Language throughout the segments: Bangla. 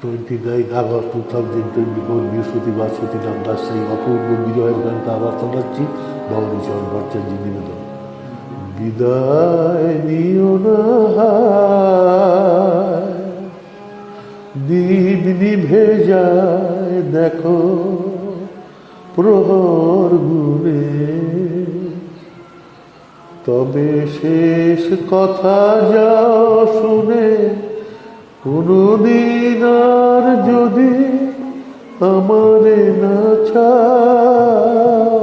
29 আগস্ট 2024 বৃহস্পতিবার সতীনাম দাসের এই অপূর্ব বিজয়ের গানটা আবার শোনাচ্ছি ভবানী চরণ ভট্টাচার্য নিবেদন। বিদায় নিও না দিন নিভে যায় দেখো প্রহর গুনে, তবে শেষ কথা যাও শুনে কোনদিন আর যদি আমারে না চাও।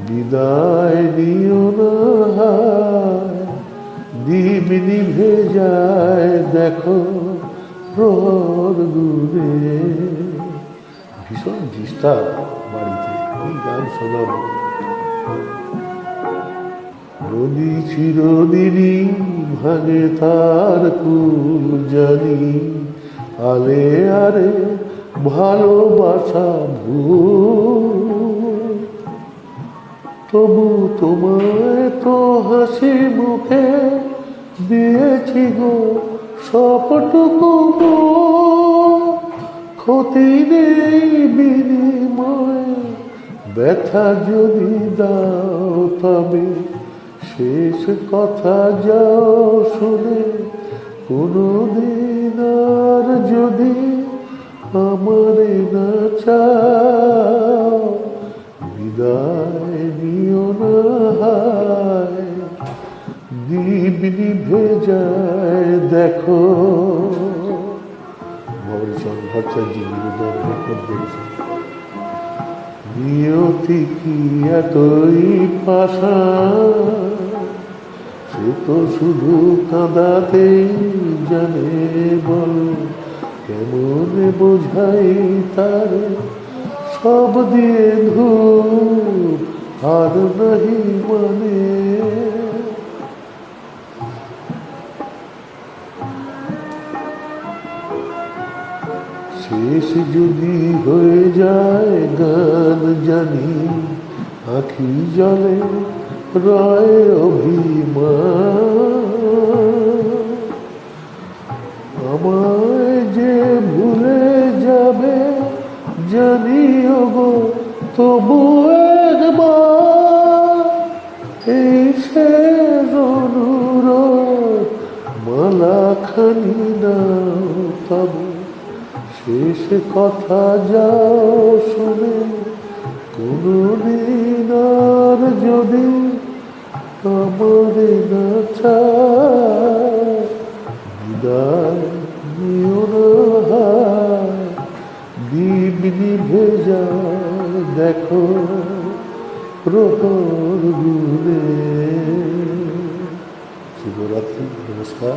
বিদায় নিও না দিন নিভে যায় দেখো প্রহর গুনে। ভীষণ ডিস্টার্ব বাড়িতে, এই গান শোনাবো। নদী চিরদিনই ভাঙে তার কুল জানি, আলে আরে ভালোবাসা ভুল। তবু তোমায় তো হাসি মুখে দিয়েছি গো সবটুকু, ক্ষতি নেই বিনিময়ে ব্যথা যদি দাও তবে শেষ কথা যাও শুনে কোনদিন আর যদি আমারে না চাও। বিদায় নিও না দীপ নিভে যায় দেখো। ভবানী চরণ ভট্টাচার্য নিবেদন রেকর্ড করেছে। নিয়তি কি এতই পাষাণ, সে তো শুধু কাঁদাতেই জানে বল। কেমন বোঝাই তার সব দিয়ে ধূপ আর নাহি মানে। শেষ যদি হয়ে যায় গান জানি আখি জলে রয় অভিমান। আমায় যে ভুলে যাবে জানিও গো তবু একবার, এই শেষ অনুরোধ মালাখানি নাও তবু শেষ কথা যাও শুনে কোনদিন আর যদি আমারে না চাও। বিদায় নিও না দীপ নিভে যায় দেখো প্রহর গুনে। শুভরাত্রি, নমস্কার।